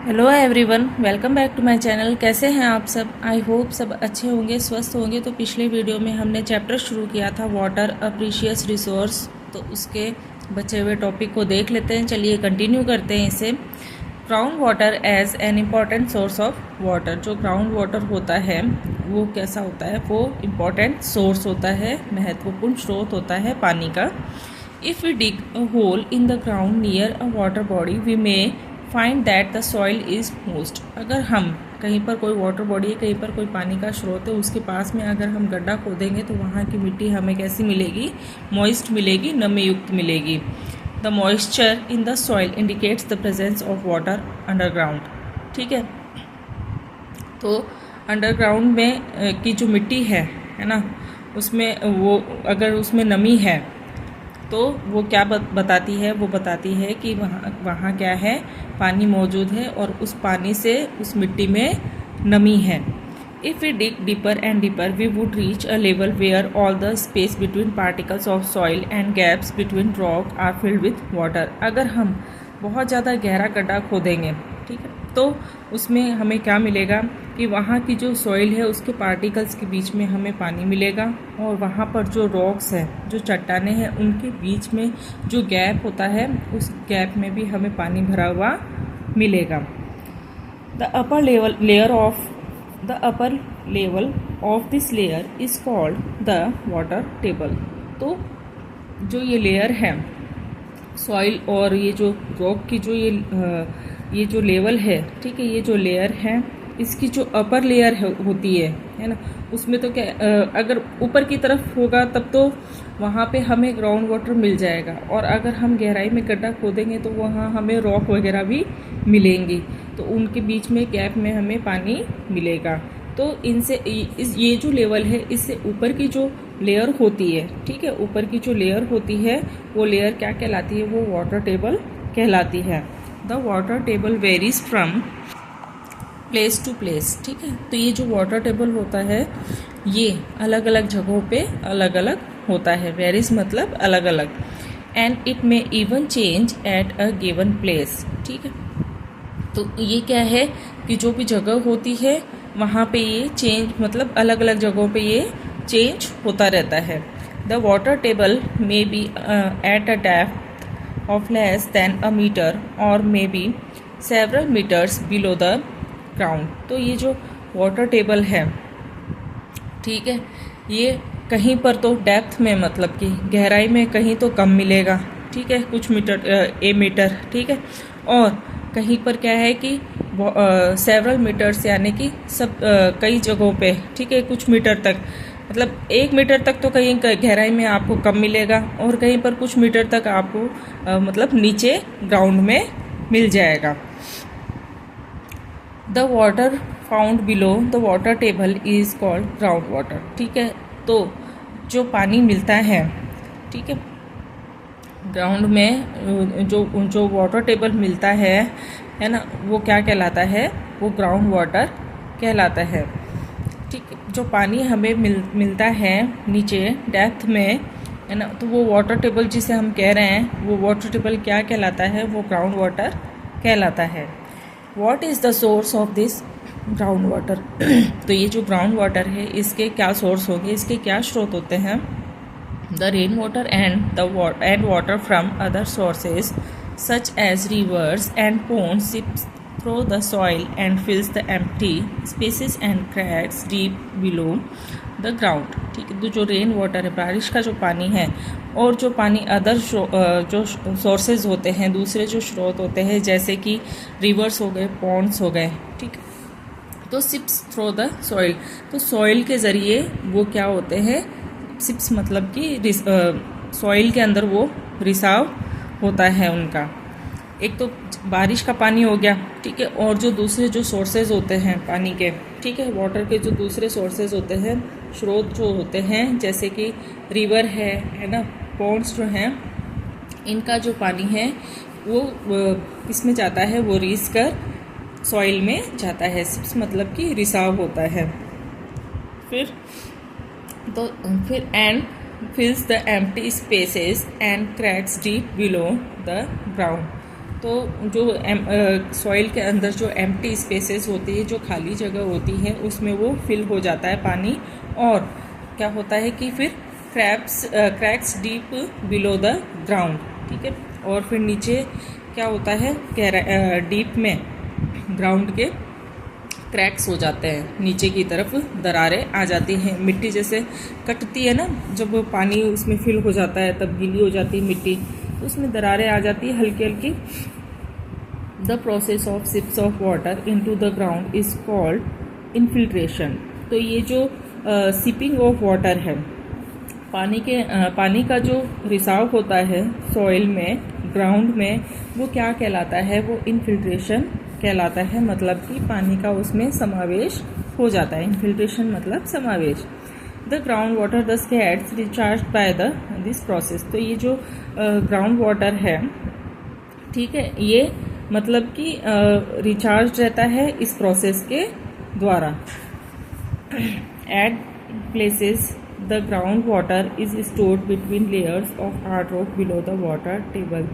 Hello everyone, welcome back to my channel. कैसे हैं आप सब? आई होप सब अच्छे होंगे, स्वस्थ होंगे। तो पिछले वीडियो में हमने चैप्टर शुरू किया था वाटर अ प्रीशियस रिसोर्स, तो उसके बचे हुए टॉपिक को देख लेते हैं। चलिए कंटिन्यू करते हैं इसे। Ground water as an important source of water. जो ग्राउंड वाटर होता है वो कैसा होता है? वो इम्पॉर्टेंट सोर्स होता है, महत्वपूर्ण स्रोत होता है पानी का। If we dig a hole in the ground near a water body we may find that the soil is moist. अगर हम कहीं पर कोई वाटर बॉडी है, कहीं पर कोई पानी का स्रोत है, उसके पास में अगर हम गड्ढा खोदेंगे तो वहाँ की मिट्टी हमें कैसी मिलेगी? मॉइस्ट मिलेगी, नमी युक्त मिलेगी। The moisture in the soil indicates the presence of water underground. ठीक है, तो अंडरग्राउंड में की जो मिट्टी है ना, उसमें वो अगर उसमें नमी है तो वो क्या बताती है? वो बताती है कि वहाँ क्या है, पानी मौजूद है और उस पानी से उस मिट्टी में नमी है। If we dig deeper and deeper we would reach a level where all the space between particles of soil and gaps between rock are filled with water. अगर हम बहुत ज़्यादा गहरा गड्ढा खोदेंगे, ठीक है, तो उसमें हमें क्या मिलेगा कि वहाँ की जो सॉइल है उसके पार्टिकल्स के बीच में हमें पानी मिलेगा, और वहाँ पर जो रॉक्स है, जो चट्टानें हैं, उनके बीच में जो गैप होता है उस गैप में भी हमें पानी भरा हुआ मिलेगा। The upper level of this layer is called the water table. तो जो ये लेयर है सॉइल और ये जो रॉक की जो ये जो लेवल है, ठीक है, ये जो लेयर है इसकी जो अपर लेयर होती है ना, उसमें तो क्या अगर ऊपर की तरफ होगा तब तो वहाँ पे हमें ग्राउंड वाटर मिल जाएगा, और अगर हम गहराई में गड्ढा खोदेंगे तो वहाँ हमें रॉक वगैरह भी मिलेंगी, तो उनके बीच में गैप में हमें पानी मिलेगा। तो इनसे ये जो लेवल है इससे ऊपर की जो लेयर होती है, ठीक है, ऊपर की जो लेयर होती है वो लेयर क्या कहलाती है? वो वाटर टेबल कहलाती है। The water table varies from place to place. ठीक है, तो ये जो वाटर टेबल होता है ये अलग अलग जगहों पे अलग अलग होता है। वेरीज मतलब अलग अलग। And it may even change at a given place. ठीक है, तो ये क्या है कि जो भी जगह होती है वहाँ पे ये चेंज मतलब अलग अलग जगहों पे ये चेंज होता रहता है। The water table may be at a depth of less than a metre और may be several metres below the ground. तो ये जो वाटर टेबल है, ठीक है, ये कहीं पर तो डेप्थ में मतलब कि गहराई में कहीं तो कम मिलेगा, ठीक है, कुछ मीटर मीटर, ठीक है, और कहीं पर क्या है कि सेवरल मीटर्स यानी कि सब कई जगहों पे, ठीक है, कुछ मीटर तक, मतलब 1 मीटर तक तो कहीं गहराई में आपको कम मिलेगा, और कहीं पर कुछ मीटर तक आपको मतलब नीचे ग्राउंड में मिल जाएगा। The water found below the water table is called ground water. ठीक है, तो जो पानी मिलता है, ठीक है, ग्राउंड में जो वाटर टेबल मिलता है ना, वो क्या कहलाता है? वो ग्राउंड वाटर कहलाता है। ठीक है, जो पानी हमें मिलता है नीचे डेप्थ में, है ना, तो वो वाटर टेबल जिसे हम कह रहे हैं वो वाटर टेबल क्या कहलाता है? वो ग्राउंड वाटर कहलाता है। What is the source of this ground water? तो ये जो ग्राउंड वाटर है इसके क्या सोर्स होंगे, इसके क्या स्रोत होते हैं? The rain water and water from other sources such as rivers and ponds sips through the soil and fills the empty spaces and cracks deep below the ground। ठीक है, तो जो रेन वाटर है, बारिश का जो पानी है, और जो पानी अदर जो सोर्सेज होते हैं, दूसरे जो स्रोत होते हैं, जैसे कि रिवर्स हो गए, पॉन्ड्स हो गए, ठीक है, तो सिप्स थ्रो द सॉइल, तो सॉइल के ज़रिए वो क्या होते हैं? सिप्स मतलब कि सॉइल के अंदर वो रिसाव होता है उनका। एक तो बारिश का पानी हो गया, ठीक है, और जो दूसरे जो सोर्सेज होते हैं पानी के, ठीक है, वाटर के जो दूसरे सोर्सेज होते हैं, स्रोत जो होते हैं, जैसे कि रिवर है ना, पॉन्ड्स जो हैं, इनका जो पानी है वो किसमें जाता है? वो रीस कर सॉइल में जाता है। सिप्स मतलब कि रिसाव होता है। फिर and fills the empty spaces and cracks deep below the ground। तो जो सॉइल के अंदर जो एम्प्टी स्पेसेस होती है, जो खाली जगह होती है, उसमें वो फिल हो जाता है पानी, और क्या होता है कि फिर cracks deep below the ground, ठीक है। और फिर नीचे क्या होता है, डीप में ग्राउंड के क्रैक्स हो जाते हैं, नीचे की तरफ दरारें आ जाती हैं। मिट्टी जैसे कटती है ना, जब पानी उसमें फिल हो जाता है तब गीली हो जाती है मिट्टी, तो उसमें दरारें आ जाती है हल्की हल्की। The process of seeps of water into the ground is called infiltration. तो ये जो सिपिंग ऑफ वाटर है, पानी का जो रिसाव होता है सॉइल में, ग्राउंड में, वो क्या कहलाता है, वो इनफिल्ट्रेशन कहलाता है। मतलब कि पानी का उसमें समावेश हो जाता है। इनफिल्ट्रेशन मतलब समावेश। The ground water thus gets recharge by this process. तो ये जो ग्राउंड वाटर है, ठीक है, ये मतलब कि रिचार्ज रहता है इस प्रोसेस के द्वारा। At places the ground water is stored between layers of hard rock below the water table.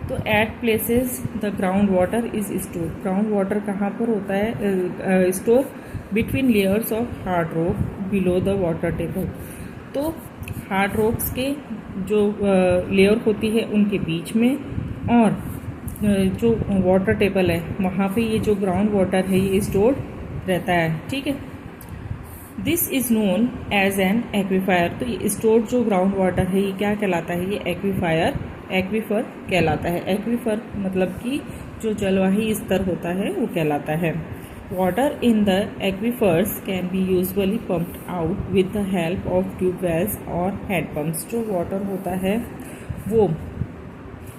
तो at places the ground water is store. Ground water कहाँ पर होता है store? Between layers of hard rock below the water table. तो hard rocks के जो layer होती है उनके बीच में, और जो वाटर टेबल है वहाँ पे ये जो ग्राउंड वाटर है ये स्टोर रहता है, ठीक है। This is known as an aquifer. तो ये स्टोर्ड जो ग्राउंड वाटर है ये क्या कहलाता है? ये एक्वीफर कहलाता है। एक्वीफर मतलब कि जो जलवाही स्तर होता है वो कहलाता है। Water in the aquifers can be usually pumped out with the help of tube wells और हैंडपम्प्स। जो वाटर होता है वो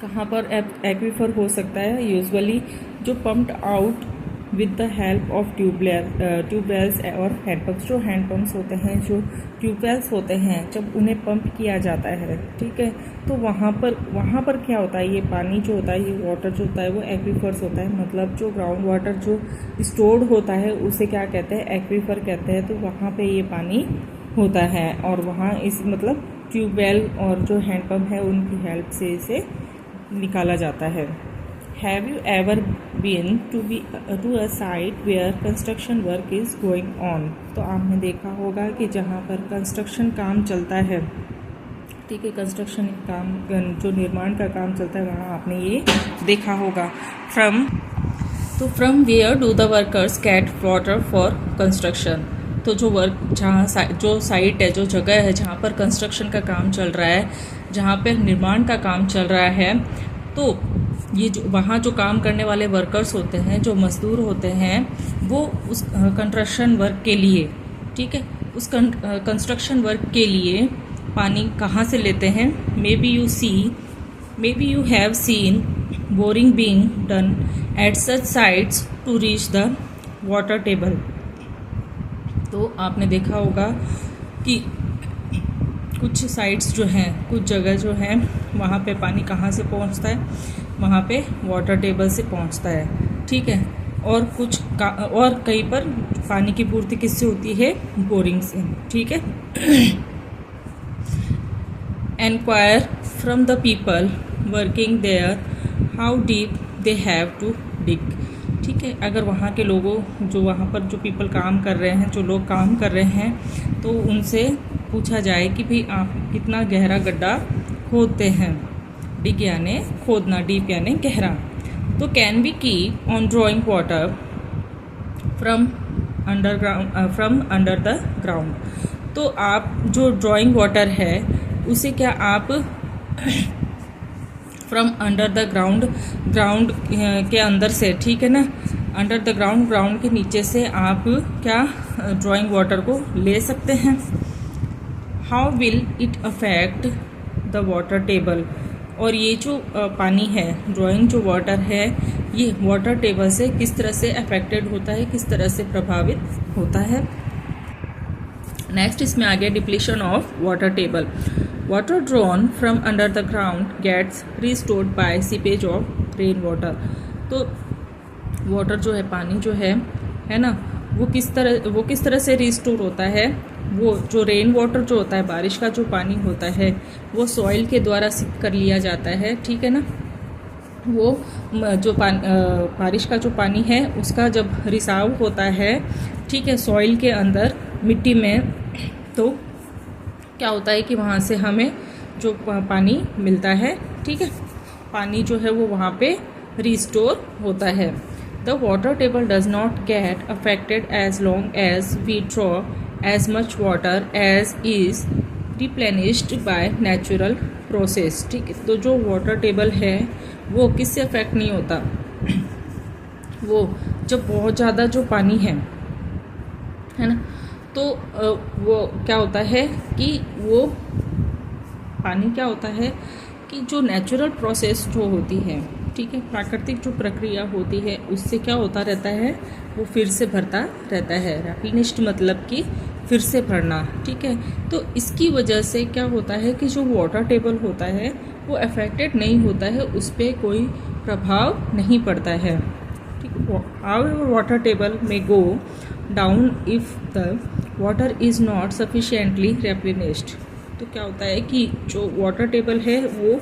कहाँ पर एक्वीफर हो सकता है? यूजुअली जो pumped out with the help of tube wells और हैंडपम्प्स। जो हैंडपम्प्स होते हैं, जो ट्यूबवेल्स होते हैं, जब उन्हें पंप किया जाता है, ठीक है, तो वहाँ पर क्या होता है? ये पानी जो होता है, ये वाटर जो होता है वो एक्वीफर्स होता है। मतलब जो ग्राउंड वाटर जो स्टोर्ड होता है उसे क्या कहते हैं? एक्वीफर कहते हैं। तो वहाँ पे ये पानी होता है, और वहाँ इस मतलब ट्यूबवेल और जो हैंडपम्प है उनकी हेल्प से इसे निकाला जाता है। Have you ever been to a site where construction work is going on? तो आपने देखा होगा कि जहाँ पर कंस्ट्रक्शन काम चलता है, ठीक है, कंस्ट्रक्शन काम जो निर्माण का काम चलता है वहाँ आपने ये देखा होगा। From where do the workers get water for construction. तो जो साइट है, जो जगह है जहाँ पर कंस्ट्रक्शन का काम चल रहा है, जहाँ पर निर्माण का काम चल रहा है, तो ये वहाँ जो काम करने वाले वर्कर्स होते हैं, जो मजदूर होते हैं, वो उस कंस्ट्रक्शन वर्क के लिए, ठीक है, उस कंस्ट्रक्शन वर्क के लिए पानी कहाँ से लेते हैं? Maybe you have seen boring being done at such sites to reach the water table. तो आपने देखा होगा कि कुछ साइट्स जो हैं, कुछ जगह जो हैं, वहाँ पे पानी कहाँ से पहुँचता है? वहाँ पे वाटर टेबल से पहुँचता है, ठीक है। और कहीं पर पानी की पूर्ति किससे होती है? बोरिंग से, ठीक है। Enquire from the people working there how deep they have to dig, ठीक है। अगर वहाँ के लोगों, जो वहाँ पर जो पीपल काम कर रहे हैं, जो लोग काम कर रहे हैं, तो उनसे पूछा जाए कि भाई आप कितना गहरा गड्ढा खोदते हैं। डिग यानी खोदना, डीप यानी गहरा। तो can be keep on drawing water from under the ground. तो आप जो ड्रॉइंग वाटर है उसे क्या आप फ्रॉम अंडर द ग्राउंड के अंदर से, ठीक है ना, अंडर द ग्राउंड के नीचे से आप क्या ड्रॉइंग वाटर को ले सकते हैं। How will it affect the water table. और ये जो पानी है, ड्रॉइंग जो वाटर है, ये वाटर टेबल से किस तरह से अफेक्टेड होता है, किस तरह से प्रभावित होता है। नेक्स्ट इसमें आ गया depletion of water table. Water drawn from under the ground gets restored by seepage of rain water. तो वाटर जो है, पानी जो है ना, वो किस तरह से रिस्टोर होता है? वो जो रेन वाटर जो होता है, बारिश का जो पानी होता है, वो सॉइल के द्वारा सिप कर लिया जाता है, ठीक है ना। वो जो बारिश का जो पानी है उसका जब रिसाव होता है, ठीक है, सॉइल के अंदर, मिट्टी में, तो क्या होता है कि वहाँ से हमें जो पानी मिलता है, ठीक है, पानी जो है वो वहाँ पे रिस्टोर होता है। The water table does not get affected as long as we draw as much water as is replenished by natural process, ठीक है। तो जो वाटर टेबल है वो किससे अफेक्ट नहीं होता, वो जब बहुत ज़्यादा जो पानी है ना, तो वो क्या होता है कि वो पानी क्या होता है कि जो नेचुरल प्रोसेस जो होती है, ठीक है, प्राकृतिक जो प्रक्रिया होती है उससे क्या होता रहता है, वो फिर से भरता रहता है। रेप्लेनिश्ड मतलब कि फिर से भरना, ठीक है। तो इसकी वजह से क्या होता है कि जो वाटर टेबल होता है वो अफेक्टेड नहीं होता है, उस पर कोई प्रभाव नहीं पड़ता है, ठीक है। However water table may go down if the water is not sufficiently replenished. तो क्या होता है कि जो वाटर टेबल है वो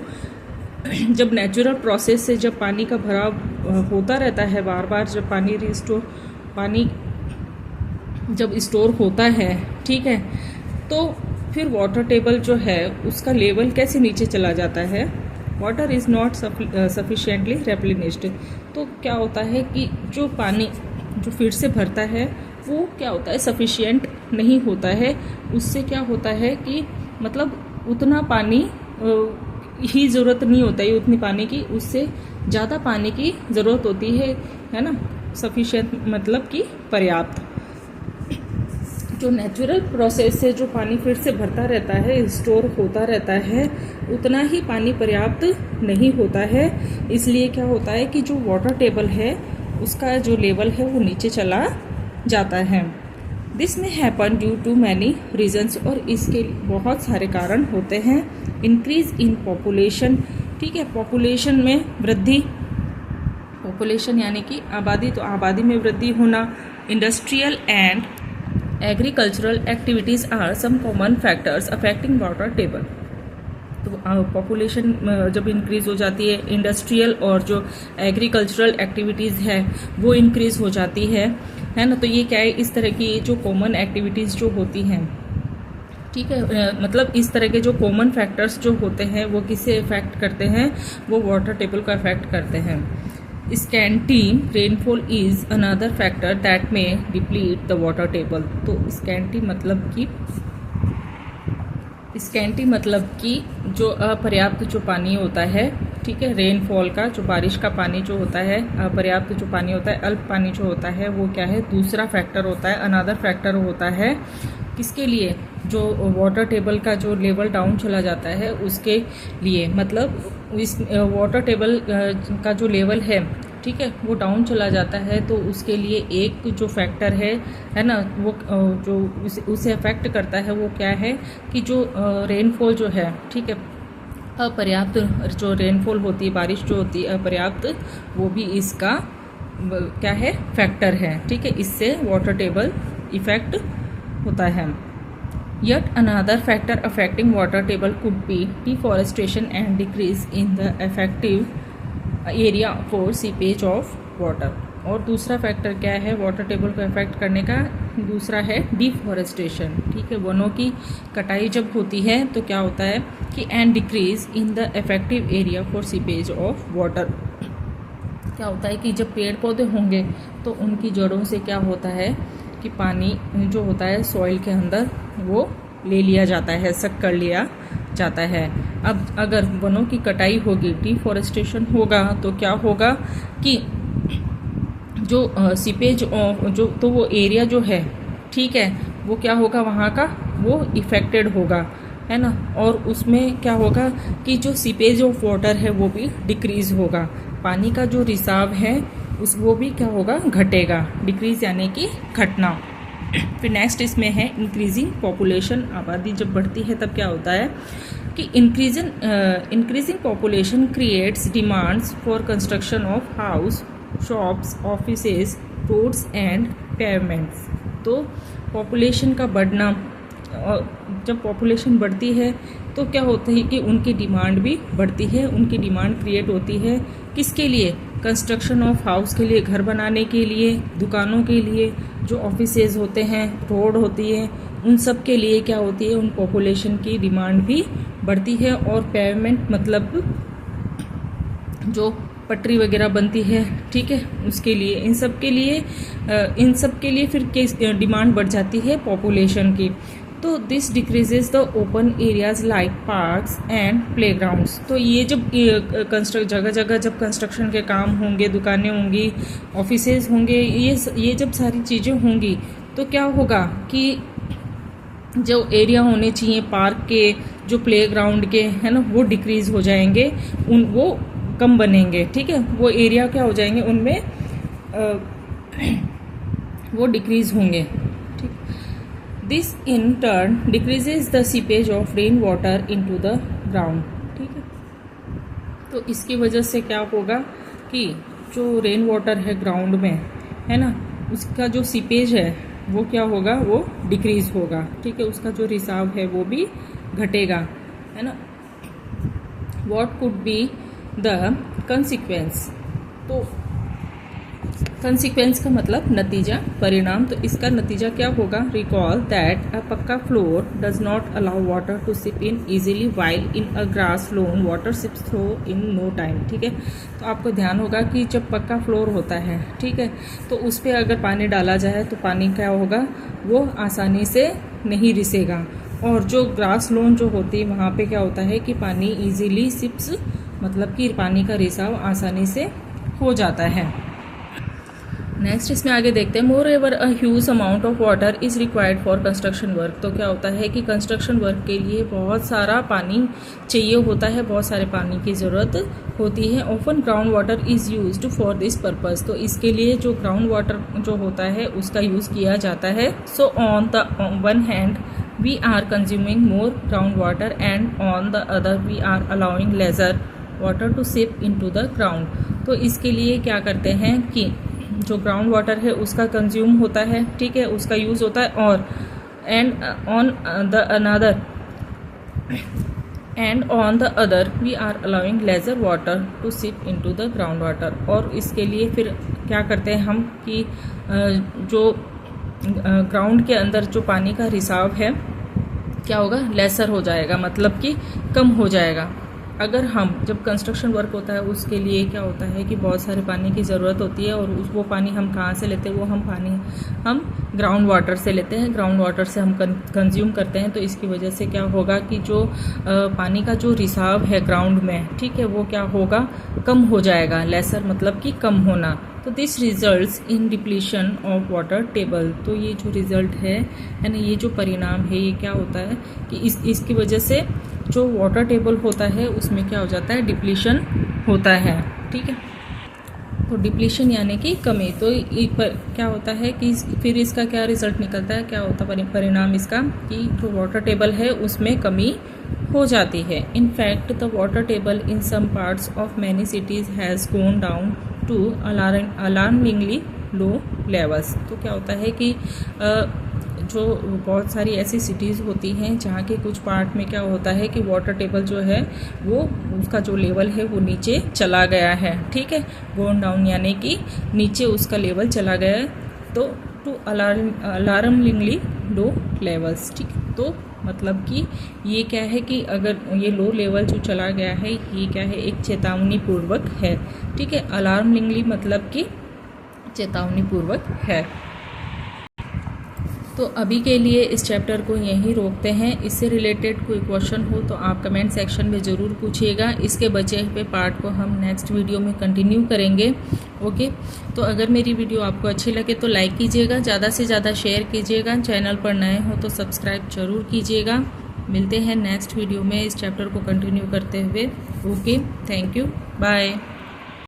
जब नेचुरल प्रोसेस से जब पानी का भराव होता रहता है, बार बार जब पानी जब स्टोर होता है, ठीक है, तो फिर वाटर टेबल जो है उसका लेवल कैसे नीचे चला जाता है, water is not sufficiently replenished. तो क्या होता है कि जो पानी जो फिर से भरता है वो क्या होता है, सफिशिएंट नहीं होता है। उससे क्या होता है कि मतलब उतना पानी ही ज़रूरत नहीं होता है, उतनी पानी की, उससे ज़्यादा पानी की ज़रूरत होती है ना। सफिशिएंट मतलब कि पर्याप्त। जो नेचुरल प्रोसेस से जो पानी फिर से भरता रहता है, स्टोर होता रहता है, उतना ही पानी पर्याप्त नहीं होता है। इसलिए क्या होता है कि जो वाटर टेबल है उसका जो लेवल है वो नीचे चला जाता है। This may happen due to many reasons, और इसके बहुत सारे कारण होते हैं। इंक्रीज इन पॉपुलेशन, ठीक है, पॉपुलेशन में वृद्धि, पॉपुलेशन यानी कि आबादी, तो आबादी में वृद्धि होना। Industrial and agricultural activities are some common factors affecting water table. तो पॉपुलेशन जब इंक्रीज़ हो जाती है, इंडस्ट्रियल और जो एग्रीकल्चरल एक्टिविटीज़ है वो इंक्रीज़ हो जाती है ना। तो ये क्या है, इस तरह की जो कॉमन एक्टिविटीज़ जो होती हैं, ठीक है, मतलब इस तरह के जो कॉमन फैक्टर्स जो होते हैं वो किसे इफेक्ट करते हैं, वो वाटर टेबल को इफेक्ट करते हैं। Scanty rainfall is another factor that में डिप्लीट द वाटर टेबल। तो स्कैंटी मतलब कि जो अपर्याप्त जो पानी होता है, ठीक है, रेनफॉल का जो बारिश का पानी जो होता है, अपर्याप्त जो पानी होता है, अल्प पानी जो होता है, वो क्या है, दूसरा फैक्टर होता है, अनदर फैक्टर होता है। किसके लिए, जो वाटर टेबल का जो लेवल डाउन चला जाता है उसके लिए, मतलब इस वाटर टेबल का जो लेवल है, ठीक है, वो डाउन चला जाता है, तो उसके लिए एक जो फैक्टर है ना, वो जो उसे अफेक्ट करता है वो क्या है कि जो रेनफॉल जो है, ठीक है, अपर्याप्त जो रेनफॉल होती है, बारिश जो होती है अपर्याप्त, वो भी इसका क्या है, फैक्टर है, ठीक है। इससे वाटर टेबल इफेक्ट होता है। Yet another factor affecting water table could be deforestation and decrease in the effective area for seepage of water। और दूसरा फैक्टर क्या है वाटर टेबल को अफेक्ट करने का, दूसरा है डिफॉरेस्टेशन, ठीक है। वनों की कटाई जब होती है तो क्या होता है कि and decrease in the effective area for seepage of water. क्या होता है कि जब पेड़ पौधे होंगे तो उनकी जड़ों से क्या होता है कि पानी जो होता है सॉइल के अंदर वो ले लिया जाता है, सक कर लिया जाता है। अब अगर वनों की कटाई होगी, डिफॉरेस्टेशन होगा, तो क्या होगा कि जो सीपेज जो, तो वो एरिया जो है, ठीक है, वो क्या होगा, वहाँ का वो इफेक्टेड होगा, है ना। और उसमें क्या होगा कि जो सीपेज ऑफ वाटर है वो भी डिक्रीज होगा, पानी का जो रिसाव है वो भी क्या होगा, घटेगा। डिक्रीज यानी कि घटना। फिर नेक्स्ट इसमें है इंक्रीजिंग पॉपुलेशन। आबादी जब बढ़ती है तब क्या होता है कि increasing population creates demands for construction of house, shops, offices, roads and pavements. तो पॉपुलेशन का बढ़ना, जब पॉपुलेशन बढ़ती है तो क्या होता है कि उनकी डिमांड भी बढ़ती है, उनकी डिमांड क्रिएट होती है। किसके लिए? कंस्ट्रक्शन ऑफ हाउस के लिए, घर बनाने के लिए, दुकानों के लिए, जो ऑफिसेज होते हैं, रोड होती है, उन सब के लिए क्या होती है, उन पॉपुलेशन की डिमांड भी बढ़ती है। और पेमेंट मतलब जो पटरी वगैरह बनती है, ठीक है, उसके लिए, इन सब के लिए फिर डिमांड बढ़ जाती है पॉपुलेशन की। तो this decreases the open areas like parks and playgrounds. तो ये जब जगह जगह जब कंस्ट्रक्शन के काम होंगे, दुकानें होंगी, ऑफिसेज होंगे, ये जब सारी चीज़ें होंगी तो क्या होगा कि जो एरिया होने चाहिए पार्क के, जो प्लेग्राउंड के, है ना, वो डिक्रीज हो जाएंगे, वो कम बनेंगे, ठीक है, वो एरिया क्या हो जाएंगे, उनमें वो डिक्रीज होंगे। This in turn decreases the seepage of rain water into the ground, ठीक है। तो इसकी वजह से क्या होगा कि जो रेन वाटर है ग्राउंड में, है ना, उसका जो सीपेज है वो क्या होगा, वो डिक्रीज होगा, ठीक है, उसका जो रिसाव है वो भी घटेगा, है ना। What could be the consequence? तो कंसिक्वेंस का मतलब नतीजा, परिणाम। तो इसका नतीजा क्या होगा? रिकॉल दैट अ पक्का floor does not allow water to seep in easily while in a grass lawn water seeps through in no time, ठीक है। तो आपको ध्यान होगा कि जब पक्का फ्लोर होता है, ठीक है, तो उस पर अगर पानी डाला जाए तो पानी क्या होगा, वो आसानी से नहीं रिसेगा। और जो ग्रास लोन जो होती है वहाँ पे क्या होता है कि पानी इजीली सिप्स, मतलब कि पानी का रिसाव आसानी से हो जाता है। नेक्स्ट इसमें आगे देखते हैं, moreover a huge amount of water is required for construction work. तो क्या होता है कि कंस्ट्रक्शन वर्क के लिए बहुत सारा पानी चाहिए होता है, बहुत सारे पानी की ज़रूरत होती है। Often ground water is used for this purpose. तो इसके लिए जो ग्राउंड वाटर जो होता है उसका यूज़ किया जाता है। So on the one hand we are consuming more ground water and on the other we are allowing lesser water to seep into the ground. तो इसके लिए क्या करते हैं कि जो ग्राउंड वाटर है उसका कंज्यूम होता है, ठीक है, उसका यूज़ होता है, और and on the other we are allowing lesser water to seep into the ground water. और इसके लिए फिर क्या करते हैं हम कि जो ग्राउंड के अंदर जो पानी का रिसाव है क्या होगा, लेसर हो जाएगा, मतलब कि कम हो जाएगा। अगर हम जब कंस्ट्रक्शन वर्क होता है उसके लिए क्या होता है कि बहुत सारे पानी की ज़रूरत होती है, और वो पानी हम कहाँ से लेते हैं, वो हम ग्राउंड वाटर से लेते हैं, ग्राउंड वाटर से हम कंज्यूम करते हैं। तो इसकी वजह से क्या होगा कि जो पानी का जो रिसाव है ग्राउंड में, ठीक है, वो क्या होगा, कम हो जाएगा, लेसर मतलब कि कम होना। तो this results in depletion of water table. तो ये जो रिजल्ट है ना, ये जो परिणाम है, ये क्या होता है कि इसकी वजह से जो वाटर टेबल होता है उसमें क्या हो जाता है, डिप्लीशन होता है, ठीक है। तो डिप्लीशन यानी कि कमी। तो क्या होता है कि फिर इसका क्या रिजल्ट निकलता है, क्या होता है परिणाम इसका, कि जो वाटर टेबल है उसमें कमी हो जाती है। In fact the water table in some parts of many cities has gone down to alarmingly low levels. तो क्या होता है कि जो बहुत सारी ऐसी सिटीज़ होती हैं जहाँ के कुछ पार्ट में क्या होता है कि वाटर टेबल जो है वो उसका जो लेवल है वो नीचे चला गया है, ठीक है, गोन डाउन यानी कि नीचे उसका लेवल चला गया है। तो टू अलार्मिंगली लो लेवल्स, ठीक। तो मतलब कि ये क्या है कि अगर ये लो लेवल जो चला गया है, ये क्या है, एक चेतावनी पूर्वक है, ठीक है। अलार्मिंगली मतलब कि चेतावनी पूर्वक है। तो अभी के लिए इस चैप्टर को यहीं रोकते हैं। इससे रिलेटेड कोई क्वेश्चन हो तो आप कमेंट सेक्शन में ज़रूर पूछिएगा। इसके बचे हुए पार्ट को हम नेक्स्ट वीडियो में कंटिन्यू करेंगे, ओके। तो अगर मेरी वीडियो आपको अच्छी लगे तो लाइक कीजिएगा, ज़्यादा से ज़्यादा शेयर कीजिएगा, चैनल पर नए हो तो सब्सक्राइब जरूर कीजिएगा। मिलते हैं नेक्स्ट वीडियो में इस चैप्टर को कंटिन्यू करते हुए, ओके। Thank you, bye.